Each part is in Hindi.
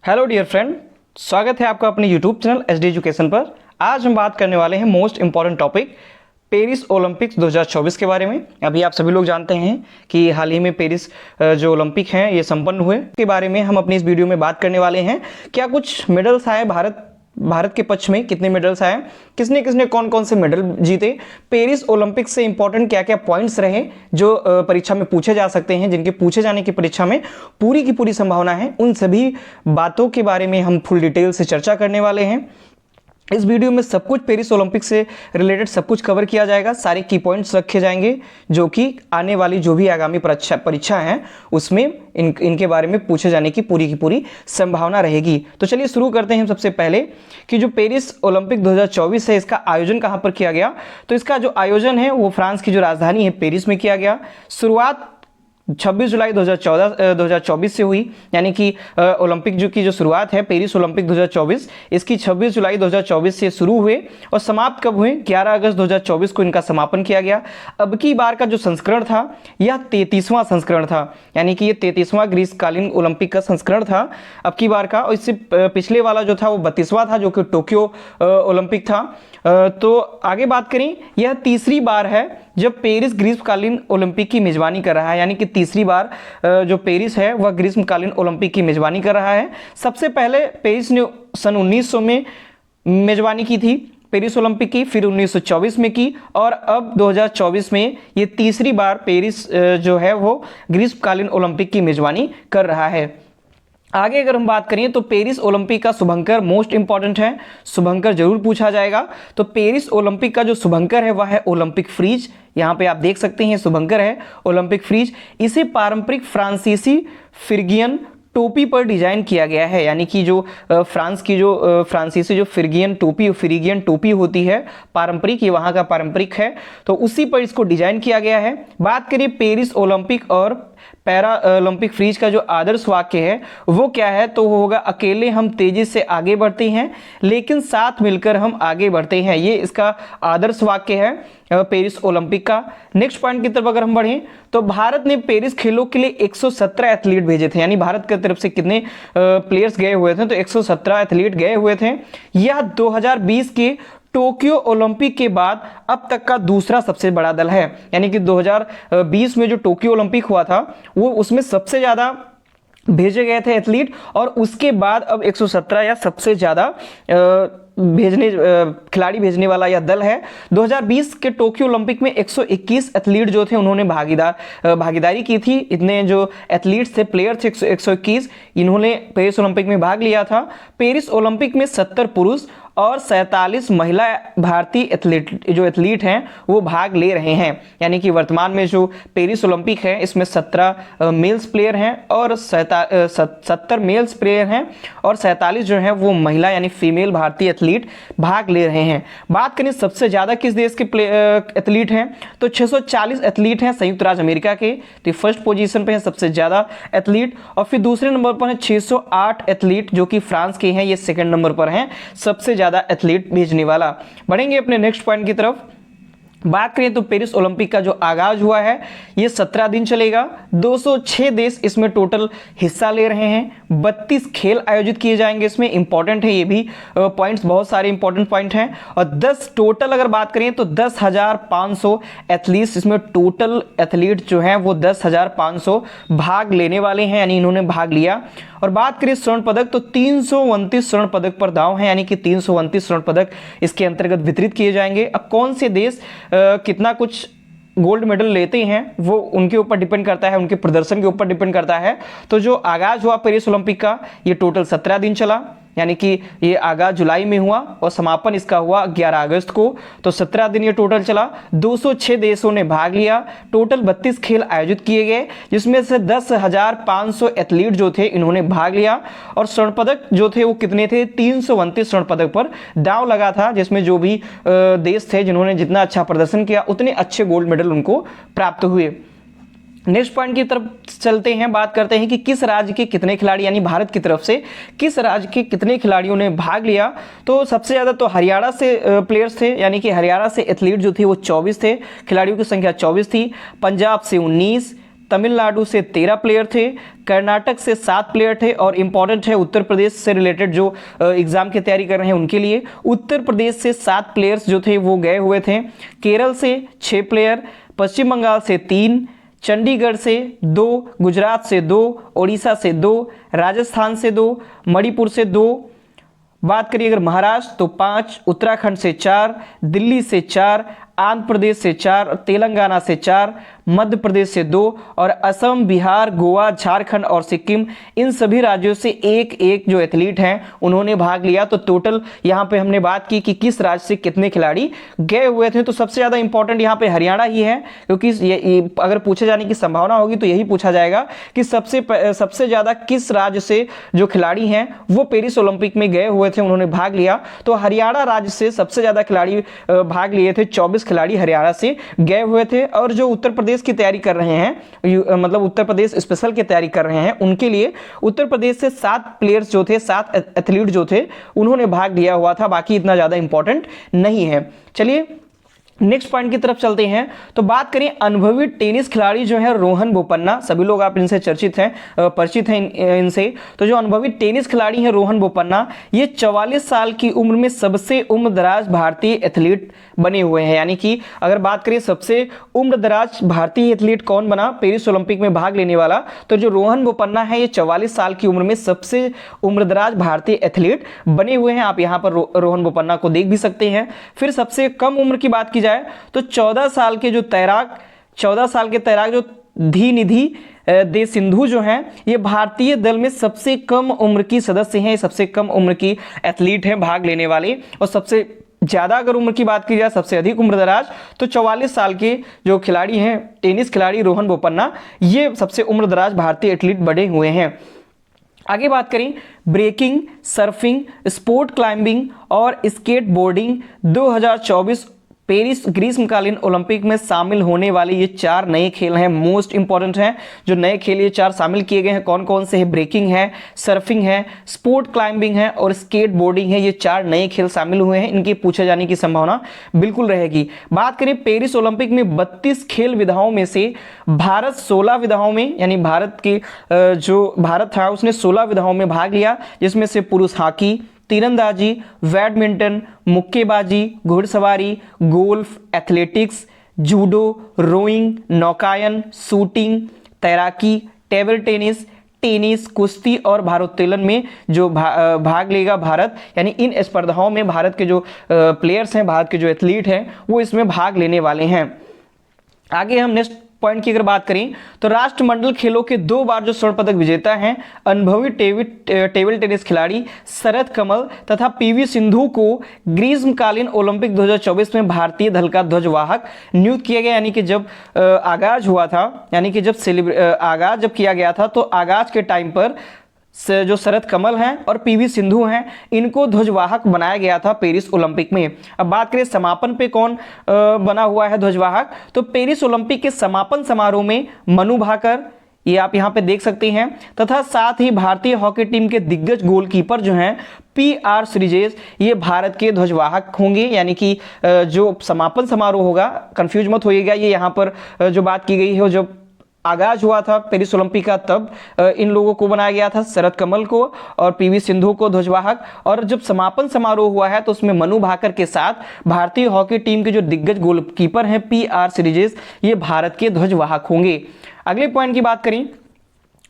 हेलो डियर फ्रेंड, स्वागत है आपका अपने यूट्यूब चैनल एसडी एजुकेशन पर। आज हम बात करने वाले हैं most important topic Paris Olympics 2024 के बारे में। अभी आप सभी लोग जानते हैं कि हाल ही में पेरिस जो ओलंपिक हैं ये संपन्न हुए के बारे में हम अपनी इस वीडियो में बात करने वाले हैं। क्या कुछ मेडल्स आए भारत के पक्ष में, कितने मेडल्स आए, किसने किसने कौन कौन से मेडल जीते, पेरिस ओलंपिक्स से इंपॉर्टेंट क्या क्या पॉइंट्स रहे जो परीक्षा में पूछे जा सकते हैं, जिनके पूछे जाने की परीक्षा में पूरी की पूरी संभावना है, उन सभी बातों के बारे में हम फुल डिटेल से चर्चा करने वाले हैं। इस वीडियो में सब कुछ पेरिस ओलंपिक से रिलेटेड सब कुछ कवर किया जाएगा। सारे की पॉइंट्स रखे जाएंगे जो कि आने वाली जो भी आगामी परीक्षा है उसमें इनके बारे में पूछे जाने की पूरी संभावना रहेगी। तो चलिए शुरू करते हैं सबसे पहले कि जो पेरिस ओलंपिक 2024 है इसका आयोजन कहाँ पर किया गया। तो इसका जो आयोजन है वो फ्रांस की जो राजधानी है पेरिस में किया गया। शुरुआत 26 जुलाई 2024 से हुई, यानी कि ओलंपिक की जो शुरुआत है पेरिस ओलंपिक 2024 इसकी 26 जुलाई 2024 से शुरू हुए और समाप्त कब हुए, 11 अगस्त 2024 को इनका समापन किया गया। अब की बार का जो संस्करण था यह 33वां संस्करण था, यानी कि ये 33वां ग्रीष्मकालीन ओलंपिक का संस्करण था अब की बार का। और इससे पिछले वाला जो था वो 32वां था जो कि टोक्यो ओलंपिक था। तो आगे बात करें, यह तीसरी बार है जब पेरिस ग्रीष्मकालीन ओलंपिक की मेजबानी कर रहा है, यानी कि तीसरी बार जो पेरिस है वह ग्रीष्मकालीन ओलंपिक की मेजबानी कर रहा है। सबसे पहले पेरिस ने सन 1900 में मेजबानी की थी पेरिस ओलंपिक की, फिर 1924 में की और अब 2024 में ये तीसरी बार पेरिस जो है वो ग्रीष्मकालीन ओलंपिक की मेजबानी कर रहा है। आगे अगर हम बात करें तो पेरिस ओलंपिक का शुभंकर मोस्ट इंपॉर्टेंट है, शुभंकर जरूर पूछा जाएगा। तो पेरिस ओलंपिक का जो शुभंकर है वह है ओलंपिक फ्रीज। यहाँ पे आप देख सकते हैं शुभंकर है ओलंपिक फ्रीज। इसे पारंपरिक फ्रांसीसी फ्रिगियन टोपी पर डिजाइन किया गया है, यानी कि जो फ्रांस की जो फ्रांसीसी जो फ्रिगियन टोपी होती है पारंपरिक, ये वहाँ का पारंपरिक है, तो उसी पर इसको डिजाइन किया गया है। बात करें पेरिस ओलंपिक और पैरा ओलंपिक फ्रीज का जो आदर्श वाक्य है वो क्या है, तो वो होगा अकेले हम तेजी से आगे बढ़ते हैं लेकिन साथ मिलकर हम आगे बढ़ते हैं। ये इसका आदर्श वाक्य है पेरिस ओलंपिक का। नेक्स्ट पॉइंट की तरफ अगर हम बढ़ें तो भारत ने पेरिस खेलों के लिए 117 एथलीट भेजे थे, यानी भारत की तरफ से कितने प्लेयर्स गए हुए थे, तो 117 एथलीट गए हुए थे। यह 2020 के टोक्यो ओलंपिक के बाद अब तक का दूसरा सबसे बड़ा दल है, यानी कि 2020 में जो टोक्यो ओलंपिक हुआ था वो उसमें सबसे ज्यादा भेजे गए थे एथलीट, और उसके बाद अब 117 या सबसे ज्यादा खिलाड़ी भेजने वाला यह दल है। 2020 के टोक्यो ओलंपिक में 121 एथलीट जो थे उन्होंने भागीदारी की थी। इतने जो एथलीट्स थे, प्लेयर थे 121, इन्होंने पेरिस ओलंपिक में भाग लिया था। पेरिस ओलंपिक में 70 पुरुष और 47 महिला भारतीय एथलीट हैं वो भाग ले रहे हैं, यानी कि वर्तमान में जो पेरिस ओलंपिक है इसमें 17 मेल्स प्लेयर हैं और 70 मेल्स प्लेयर हैं और 47 जो हैं वो महिला यानी फीमेल भारतीय एथलीट भाग ले रहे हैं। बात करें सबसे ज़्यादा किस देश के एथलीट हैं, तो 640 एथलीट हैं संयुक्त राज्य अमेरिका के, तो फर्स्ट पोजीशन पे है सबसे ज़्यादा एथलीट, और फिर दूसरे नंबर पर है 608 एथलीट जो कि फ्रांस के हैं, ये सेकेंड नंबर पर हैं सबसे ज़्यादा एथलीट भेजने वाला। बढ़ेंगे अपने नेक्स्ट पॉइंट की तरफ। बात करें तो पेरिस ओलंपिक का जो आगाज हुआ है ये 17 दिन चलेगा। 206 देश इसमें टोटल हिस्सा ले रहे हैं। 32 खेल आयोजित किए जाएंगे इसमें, इंपॉर्टेंट है ये भी पॉइंट्स, बहुत सारे इंपॉर्टेंट पॉइंट हैं। और 10 टोटल अगर बात करें तो 10,500 एथलीट्स इसमें टोटल एथलीट जो हैं वो 10,500 भाग लेने वाले हैं, यानी इन्होंने भाग लिया। और बात करें स्वर्ण पदक तो 329 स्वर्ण पदक पर दांव है, यानी कि 329 स्वर्ण पदक इसके अंतर्गत वितरित किए जाएंगे। अब कौन से देश कितना कुछ गोल्ड मेडल लेते हैं वो उनके ऊपर डिपेंड करता है, उनके प्रदर्शन के ऊपर डिपेंड करता है। तो जो आगाज हुआ पेरिस ओलंपिक का ये टोटल 17 दिन चला, यानी कि ये आगाज जुलाई में हुआ और समापन इसका हुआ 11 अगस्त को, तो 17 दिन ये टोटल चला। 206 देशों ने भाग लिया। टोटल 32 खेल आयोजित किए गए जिसमें से 10,500 एथलीट जो थे इन्होंने भाग लिया। और स्वर्ण पदक जो थे वो कितने थे, 329 स्वर्ण पदक पर दांव लगा था, जिसमें जो भी देश थे जिन्होंने जितना अच्छा प्रदर्शन किया उतने अच्छे गोल्ड मेडल उनको प्राप्त हुए। नेक्स्ट पॉइंट की तरफ चलते हैं, बात करते हैं कि किस राज्य के कितने खिलाड़ी, यानी भारत की तरफ से किस राज्य के कितने खिलाड़ियों ने भाग लिया। तो सबसे ज़्यादा तो हरियाणा से प्लेयर्स थे, यानी कि हरियाणा से एथलीट जो थे वो 24 थे, खिलाड़ियों की संख्या 24 थी। पंजाब से 19, तमिलनाडु से 13 प्लेयर थे, कर्नाटक से 7 प्लेयर थे, और इंपॉर्टेंट है उत्तर प्रदेश से रिलेटेड जो एग्जाम की तैयारी कर रहे हैं उनके लिए, उत्तर प्रदेश से 7 प्लेयर्स जो थे वो गए हुए थे, केरल से 6 प्लेयर, पश्चिम बंगाल से 3, चंडीगढ़ से 2, गुजरात से 2, ओडिशा से 2, राजस्थान से 2, मणिपुर से 2, बात करिए अगर महाराष्ट्र तो 5, उत्तराखंड से 4, दिल्ली से 4, आंध्र प्रदेश से 4, तेलंगाना से 4, मध्य प्रदेश से 2, और असम, बिहार, गोवा, झारखंड और सिक्किम, इन सभी राज्यों से एक एक जो एथलीट हैं उन्होंने भाग लिया। तो टोटल यहाँ पे हमने बात की कि किस राज्य से कितने खिलाड़ी गए हुए थे, तो सबसे ज़्यादा इंपॉर्टेंट यहाँ पे हरियाणा ही है, क्योंकि अगर पूछे जाने की संभावना होगी तो यही पूछा जाएगा कि सबसे ज़्यादा किस राज्य से जो खिलाड़ी हैं वो पेरिस ओलंपिक में गए हुए थे, उन्होंने भाग लिया। तो हरियाणा राज्य से सबसे ज़्यादा खिलाड़ी भाग लिए थे, 24 खिलाड़ी हरियाणा से गए हुए थे। और जो उत्तर प्रदेश की तैयारी कर रहे हैं, मतलब उत्तर प्रदेश स्पेशल की तैयारी कर रहे हैं, उनके लिए उत्तर प्रदेश से 7 प्लेयर्स जो थे, 7 एथलीट जो थे उन्होंने भाग लिया हुआ था, बाकी इतना ज्यादा इंपॉर्टेंट नहीं है। चलिए नेक्स्ट पॉइंट की तरफ चलते हैं। तो बात करें अनुभवी टेनिस खिलाड़ी जो है रोहन बोपन्ना, सभी लोग आप इनसे परिचित हैं इनसे। तो जो अनुभवी टेनिस खिलाड़ी हैं रोहन बोपन्ना, ये 44 साल की उम्र में सबसे उम्रदराज भारतीय एथलीट बने हुए हैं। यानी कि अगर बात करें सबसे उम्रदराज भारतीय एथलीट कौन बना पेरिस ओलंपिक में भाग लेने वाला, तो जो रोहन बोपन्ना है ये 44 साल की उम्र में सबसे उम्रदराज भारतीय एथलीट बने हुए हैं। आप यहाँ पर रोहन बोपन्ना को देख भी सकते हैं। फिर सबसे कम उम्र की बात की जाए तो 14 साल के तैराक जो धीनिधि दे सिंधु जो हैं, ये भारतीय दल में सबसे कम उम्र की सदस्य हैं, सबसे कम उम्र की एथलीट हैं भाग लेने वाले। और सबसे ज्यादा अगर उम्र की बात की जाए, सबसे अधिक उम्रदराज, तो 44 साल के जो खिलाड़ी हैं टेनिस खिलाड़ी रोहन बोपन्ना, ये सबसे उम्रदराज भारतीय एथलीट बने हुए हैं। आगे बात करें ब्रेकिंग, सर्फिंग, स्पोर्ट क्लाइंबिंग और स्केटबोर्डिंग 2024 पेरिस ग्रीष्मकालीन ओलंपिक में शामिल होने वाले ये 4 नए खेल हैं, मोस्ट इंपॉर्टेंट हैं। जो नए खेल ये 4 शामिल किए गए हैं कौन कौन से हैं? ब्रेकिंग है, सर्फिंग है, स्पोर्ट क्लाइंबिंग है और स्केट बोर्डिंग है। ये 4 नए खेल शामिल हुए हैं, इनके पूछे जाने की संभावना बिल्कुल रहेगी। बात करें पेरिस ओलंपिक में 32 खेल विधाओं में से भारत 16 विधाओं में, यानी जो भारत था उसने 16 विधाओं में भाग लिया, जिसमें से पुरुष हॉकी, तीरंदाजी, बैडमिंटन, मुक्केबाजी, घुड़सवारी, गोल्फ, एथलेटिक्स, जूडो, रोइंग, नौकायन, शूटिंग, तैराकी, टेबल टेनिस, कुश्ती और भारोत्तोलन में जो भाग लेगा भारत। यानी इन स्पर्धाओं में भारत के जो प्लेयर्स हैं, भारत के जो एथलीट हैं, वो इसमें भाग लेने वाले हैं। आगे हम नेक्स्ट पॉइंट की अगर बात करें तो राष्ट्रमंडल खेलों के 2 बार जो स्वर्ण पदक विजेता हैं अनुभवी टेबल टेनिस खिलाड़ी शरद कमल तथा पीवी सिंधु को ग्रीष्मकालीन ओलंपिक 2024 में भारतीय दल का ध्वजवाहक नियुक्त किया गया। यानी कि जब आगाज हुआ था, यानी कि आगाज जब किया गया था, तो आगाज के टाइम पर जो शरद कमल हैं और पीवी सिंधु हैं, इनको ध्वजवाहक बनाया गया था पेरिस ओलंपिक में। अब बात करें समापन पे कौन बना हुआ है ध्वजवाहक, तो पेरिस ओलंपिक के समापन समारोह में मनु भाकर, ये आप यहाँ पे देख सकते हैं, तथा साथ ही भारतीय हॉकी टीम के दिग्गज गोलकीपर जो हैं PR श्रीजेश, ये भारत के ध्वजवाहक होंगे। यानी कि जो समापन समारोह होगा, कंफ्यूज मत होइएगा, ये यहाँ पर जो बात की गई है, जब आगाज हुआ था पेरिस ओलंपिक का तब इन लोगों को बनाया गया था, शरद कमल को और पीवी सिंधु को ध्वजवाहक। और जब समापन समारोह हुआ है तो उसमें मनु भाकर के साथ भारतीय हॉकी टीम के जो दिग्गज गोलकीपर हैं PR श्रीजेश, ये भारत के ध्वजवाहक होंगे। अगले पॉइंट की बात करें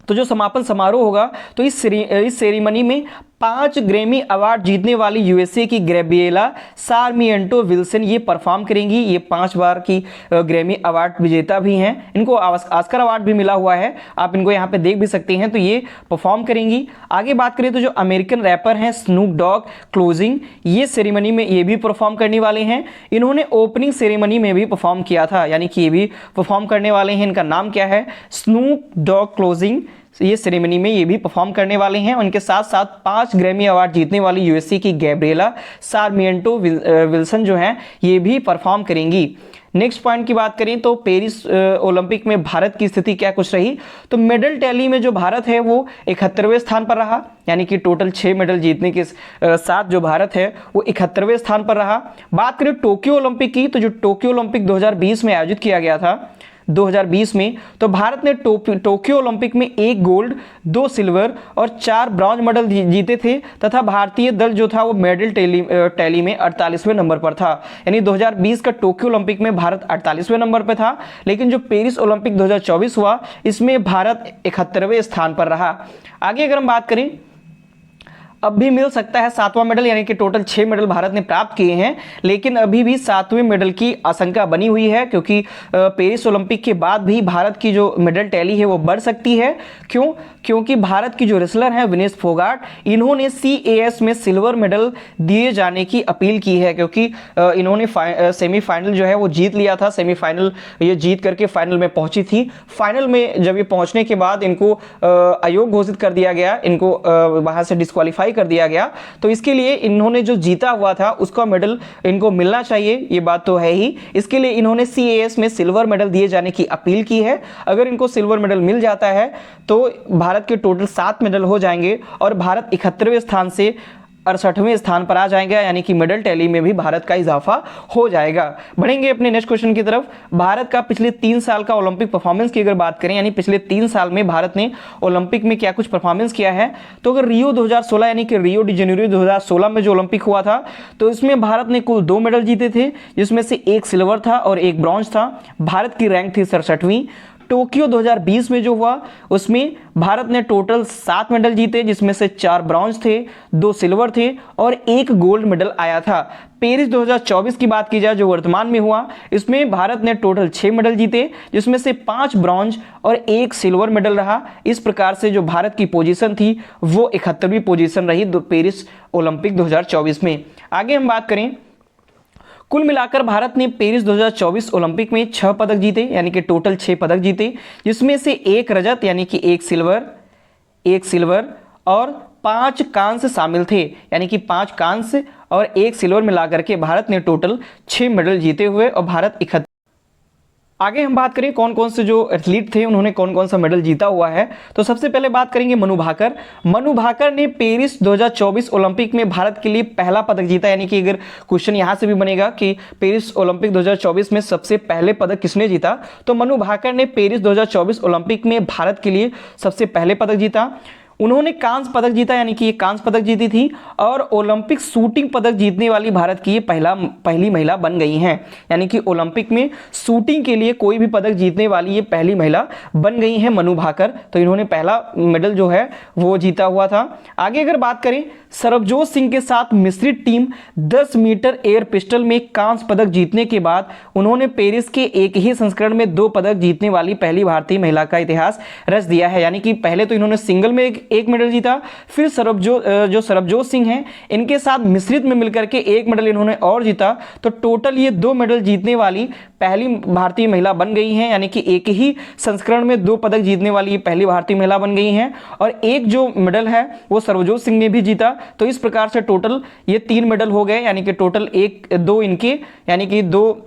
तो जो समापन समारोह होगा, तो इस सेरेमनी में 5 ग्रैमी अवार्ड जीतने वाली USA की ग्रेबिएला सारमिएंटो विल्सन ये परफॉर्म करेंगी। ये 5 बार की ग्रैमी अवार्ड विजेता भी हैं, इनको ऑस्कर अवार्ड भी मिला हुआ है, आप इनको यहाँ पे देख भी सकते हैं। तो ये परफॉर्म करेंगी। आगे बात करें तो जो अमेरिकन रैपर हैं स्नूप डॉग क्लोजिंग, ये सेरेमनी में ये भी परफॉर्म करने वाले हैं। इन्होंने ओपनिंग सेरेमनी में भी परफॉर्म किया था, यानी कि ये भी परफॉर्म करने वाले हैं। इनका नाम क्या है? Snoop Dogg closing. ये सेरेमनी में ये भी परफॉर्म करने वाले हैं। उनके साथ साथ 5 ग्रैमी अवार्ड जीतने वाली USA की गैब्रिएला सारमिएंटो विल्सन जो हैं, ये भी परफॉर्म करेंगी। नेक्स्ट पॉइंट की बात करें तो पेरिस ओलंपिक में भारत की स्थिति क्या कुछ रही, तो मेडल टैली में जो भारत है वो 71वें स्थान पर रहा। यानी कि टोटल 6 मेडल जीतने के साथ जो भारत है वो 71वें स्थान पर रहा। बात करें टोक्यो ओलंपिक की, तो जो टोक्यो ओलंपिक 2020 में आयोजित किया गया था, 2020 में, तो भारत ने टोक्यो ओलंपिक में 1 गोल्ड, 2 सिल्वर और 4 ब्रॉन्ज मेडल जीते थे तथा भारतीय दल जो था वो मेडल टैली में 48वें नंबर पर था। यानी 2020 का टोक्यो ओलंपिक में भारत 48वें नंबर पर था, लेकिन जो पेरिस ओलंपिक 2024 हुआ इसमें भारत 71वें स्थान पर रहा। आगे अगर हम बात करें, अब भी मिल सकता है 7वां मेडल, यानी कि टोटल 6 मेडल भारत ने प्राप्त किए हैं, लेकिन अभी भी 7वें मेडल की आशंका बनी हुई है, क्योंकि पेरिस ओलंपिक के बाद भी भारत की जो मेडल टैली है वो बढ़ सकती है। क्यों? क्योंकि भारत की जो रेसलर हैं विनेश फोगाट, इन्होंने CAS में सिल्वर मेडल दिए जाने की अपील की है, क्योंकि इन्होंने सेमीफाइनल जो है वो जीत लिया था। सेमीफाइनल ये जीत करके फाइनल में पहुंची थी। फाइनल में जब ये पहुंचने के बाद इनको अयोग्य घोषित कर दिया गया, इनको वहां से डिस्क्वालीफाई कर दिया गया, तो इसके लिए इन्होंने जो जीता हुआ था उसका मेडल इनको मिलना चाहिए, ये बात तो है ही। इसके लिए इन्होंने CAS में सिल्वर मेडल दिए जाने की अपील की है। अगर इनको सिल्वर मेडल मिल जाता है तो भारत के टोटल 7 मेडल हो जाएंगे और भारत 71वें स्थान से 68वें स्थान पर आ जाएगा, यानी कि मेडल टैली में भी भारत का इजाफा हो जाएगा। बढ़ेंगे अपने नेक्स्ट क्वेश्चन की तरफ। भारत का पिछले 3 साल का ओलंपिक परफॉर्मेंस की अगर बात करें, यानी पिछले 3 साल में भारत ने ओलंपिक में क्या कुछ परफॉर्मेंस किया है, तो अगर रियो 2016 यानी कि रियो डी जेनेरियो 2016 में जो ओलंपिक हुआ था, तो इसमें भारत ने कुल 2 मेडल जीते थे, जिसमें से 1 सिल्वर था और 1 ब्रॉन्ज था। भारत की रैंक थी 67वीं। टोक्यो 2020 में जो हुआ उसमें भारत ने टोटल 7 मेडल जीते, जिसमें से 4 ब्रॉन्ज थे, 2 सिल्वर थे और 1 गोल्ड मेडल आया था। पेरिस 2024 की बात की जाए जो वर्तमान में हुआ, इसमें भारत ने टोटल 6 मेडल जीते, जिसमें से 5 ब्रॉन्ज और 1 सिल्वर मेडल रहा। इस प्रकार से जो भारत की पोजीशन थी वो 71वीं पोजीशन रही पेरिस ओलंपिक 2024 में। आगे हम बात करें, कुल मिलाकर भारत ने पेरिस 2024 ओलंपिक में 6 पदक जीते, यानी कि टोटल 6 पदक जीते, जिसमें से 1 रजत यानी कि 1 सिल्वर और 5 कांस्य शामिल थे, यानी कि 5 कांस्य और 1 सिल्वर मिलाकर के भारत ने टोटल 6 मेडल जीते हुए और भारत 71। आगे हम बात करें कौन कौन से जो एथलीट थे उन्होंने कौन कौन सा मेडल जीता हुआ है, तो सबसे पहले बात करेंगे मनु भाकर। मनु भाकर ने पेरिस 2024 ओलंपिक में भारत के लिए पहला पदक जीता, यानी कि अगर क्वेश्चन यहां से भी बनेगा कि पेरिस ओलंपिक 2024 में सबसे पहले पदक किसने जीता, तो मनु भाकर ने पेरिस 2024 ओलंपिक में भारत के लिए सबसे पहले पदक जीता। उन्होंने कांस्य पदक जीता, यानी कि ये कांस्य पदक जीती थी और ओलंपिक शूटिंग पदक जीतने वाली भारत की ये पहली महिला बन गई हैं, यानी कि ओलंपिक में शूटिंग के लिए कोई भी पदक जीतने वाली ये पहली महिला बन गई हैं मनु भाकर। तो इन्होंने पहला मेडल जो है वो जीता हुआ था। आगे अगर बात करें, सरबजोत सिंह के साथ मिश्रित टीम 10 मीटर एयर पिस्टल में कांस्य पदक जीतने के बाद उन्होंने पेरिस के एक ही संस्करण में 2 पदक जीतने वाली पहली भारतीय महिला का इतिहास रच दिया है। यानी कि पहले तो इन्होंने सिंगल में एक मेडल जीता, फिर सरबजोत सिंह हैं इनके साथ मिश्रित में मिलकर के 1 मेडल इन्होंने और जीता, तो टोटल ये 2 मेडल जीतने वाली पहली भारतीय महिला बन गई हैं, यानी कि एक ही संस्करण में 2 पदक जीतने वाली पहली भारतीय महिला बन गई हैं। और एक जो मेडल है वो सरबजोत सिंह ने भी जीता। तो इस प्रकार से टोटल ये 3 मेडल हो गए, यानी कि टोटल 2 इनके, यानी कि 2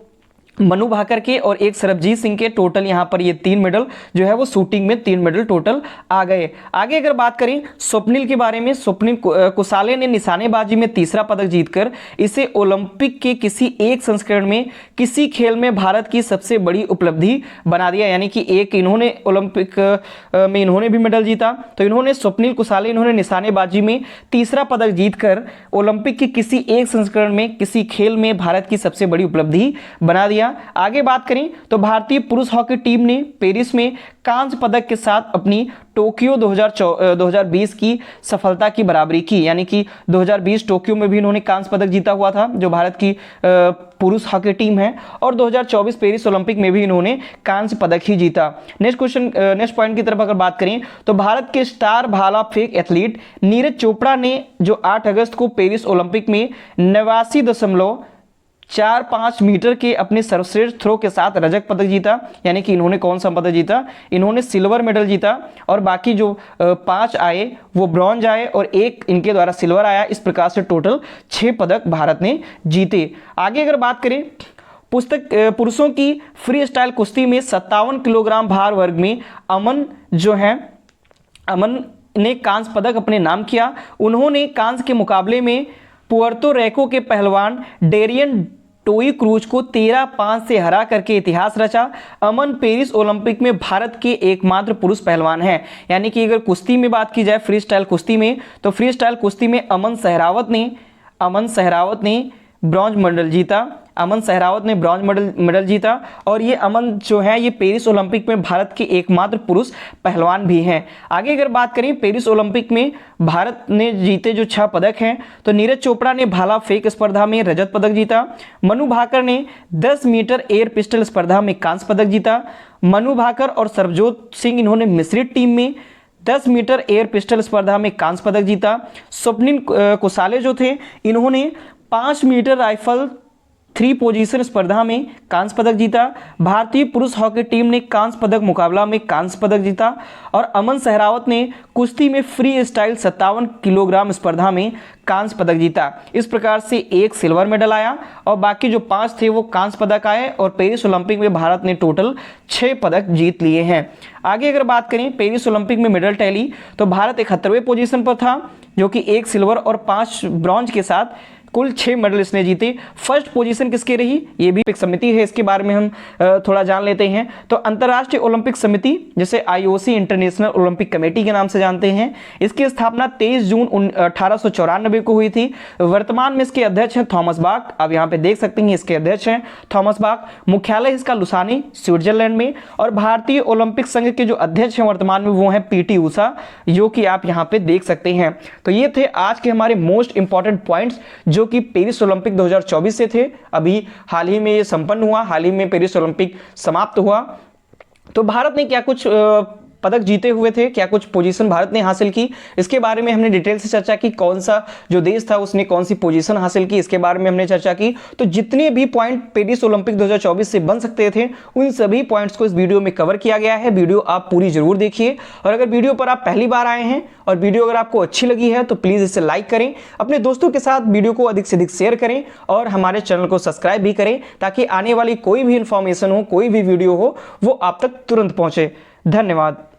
मनु भाकर के और 1 सरबजीत सिंह के, टोटल यहां पर ये 3 मेडल जो है वो शूटिंग में 3 मेडल टोटल आ गए। आगे अगर बात करें स्वप्निल के बारे में, स्वप्निल कुसाले ने निशानेबाजी में तीसरा पदक जीतकर इसे ओलंपिक के किसी एक संस्करण में किसी खेल में भारत की सबसे बड़ी उपलब्धि बना दिया, यानी कि एक इन्होंने ओलंपिक में इन्होंने भी मेडल जीता। तो इन्होंने स्वप्निल कुसाले इन्होंने निशानेबाजी में तीसरा पदक जीतकर ओलंपिक के किसी एक संस्करण में किसी खेल में भारत की सबसे बड़ी उपलब्धि बना दिया। आगे बात करें तो भारतीय पुरुष हॉकी टीम ने पेरिस में कांस्य पदक के साथ अपनी टोक्यो 2020 की सफलता की बराबरी की, यानी कि 2020 टोक्यो में भी इन्होंने कांस्य पदक जीता हुआ था जो भारत की पुरुष हॉकी टीम है, और 2024 पेरिस ओलंपिक में भी इन्होंने कांस्य पदक ही जीता। नेक्स्ट पॉइंट की तरफ अगर बात करें तो भारत के स्टार भाला फेंक एथलीट नीरज चोपड़ा ने जो 8 अगस्त को पेरिस ओलंपिक में 89.45 मीटर के अपने सर्वश्रेष्ठ थ्रो के साथ रजत पदक जीता, यानी कि इन्होंने कौन सा पदक जीता, इन्होंने सिल्वर मेडल जीता और बाकी जो 5 आए वो ब्रॉन्ज आए और 1 इनके द्वारा सिल्वर आया। इस प्रकार से टोटल 6 पदक भारत ने जीते। आगे अगर बात करें पुरुषों की फ्री स्टाइल कुश्ती में 57 किलोग्राम भार वर्ग में अमन ने कांस्य पदक अपने नाम किया। उन्होंने कांस्य के मुकाबले में पुर्तो रिको के पहलवान डेरियन टोई क्रूज को 13-5 से हरा करके इतिहास रचा। अमन पेरिस ओलंपिक में भारत के एकमात्र पुरुष पहलवान हैं। यानी कि अगर कुश्ती में बात की जाए, फ्री स्टाइल कुश्ती में, तो फ्री स्टाइल कुश्ती में अमन सहरावत ने ब्रॉन्ज मेडल जीता। अमन सहरावत ने ब्रॉन्ज मेडल जीता और ये अमन जो है ये पेरिस ओलंपिक में भारत के एकमात्र पुरुष पहलवान भी हैं। आगे अगर बात करें पेरिस ओलंपिक में भारत ने जीते जो 6 पदक हैं, तो नीरज चोपड़ा ने भाला फेंक स्पर्धा में रजत पदक जीता। मनु भाकर ने 10 मीटर एयर पिस्टल स्पर्धा में कांस्य पदक जीता। मनु भाकर और सरबजोत सिंह इन्होंने मिश्रित टीम में 10 मीटर एयर पिस्टल स्पर्धा में कांस्य पदक जीता। स्वप्निल कुसाले जो थे इन्होंने 5 मीटर राइफल 3 पोजीशन स्पर्धा में कांस्य पदक जीता। भारतीय पुरुष हॉकी टीम ने कांस्य पदक मुकाबला में कांस्य पदक जीता। और अमन सहरावत ने कुश्ती में फ्री स्टाइल 57 किलोग्राम स्पर्धा में कांस्य पदक जीता। इस प्रकार से 1 सिल्वर मेडल आया और बाकी जो 5 थे वो कांस्य पदक आए और पेरिस ओलंपिक में भारत ने टोटल 6 पदक जीत लिए हैं। आगे अगर बात करें पेरिस ओलंपिक में मेडल टैली, तो भारत 71वें पोजीशन पर था, जो कि 1 सिल्वर और 5 ब्रॉन्ज के साथ कुल 6 मेडल इसने जीते। फर्स्ट पोजीशन किसकी रही, ये भी एक समिति है, इसके बारे में हम थोड़ा जान लेते हैं। तो अंतर्राष्ट्रीय ओलंपिक समिति, जिसे IOC इंटरनेशनल ओलंपिक कमेटी के नाम से जानते हैं, इसकी स्थापना 23 जून 1894 को हुई थी। वर्तमान में इसके अध्यक्ष हैं थॉमस बाक। आप यहाँ पे देख सकते हैं इसके अध्यक्ष हैं थॉमस बाक। मुख्यालय इसका लुसानी स्विट्जरलैंड में। और भारतीय ओलंपिक संघ के जो अध्यक्ष हैं वर्तमान में वो हैं PT ऊषा, जो कि आप यहाँ पे देख सकते हैं। तो ये थे आज के हमारे मोस्ट इंपॉर्टेंट पॉइंट्स जो कि पेरिस ओलंपिक 2024 से थे। अभी हाल ही में ये संपन्न हुआ, हाल ही में पेरिस ओलंपिक समाप्त हुआ। तो भारत ने क्या कुछ पदक जीते हुए थे, क्या कुछ पोजीशन भारत ने हासिल की, इसके बारे में हमने डिटेल से चर्चा की। कौन सा जो देश था उसने कौन सी पोजीशन हासिल की, इसके बारे में हमने चर्चा की। तो जितने भी पॉइंट पेरिस ओलंपिक 2024 से बन सकते थे उन सभी पॉइंट्स को इस वीडियो में कवर किया गया है। वीडियो आप पूरी जरूर देखिए। और अगर वीडियो पर आप पहली बार आए हैं और वीडियो अगर आपको अच्छी लगी है तो प्लीज़ इसे लाइक करें, अपने दोस्तों के साथ वीडियो को अधिक से अधिक शेयर करें और हमारे चैनल को सब्सक्राइब भी करें, ताकि आने वाली कोई भी इंफॉर्मेशन हो, कोई भी वीडियो हो, वो आप तक तुरंत पहुंचे। धन्यवाद।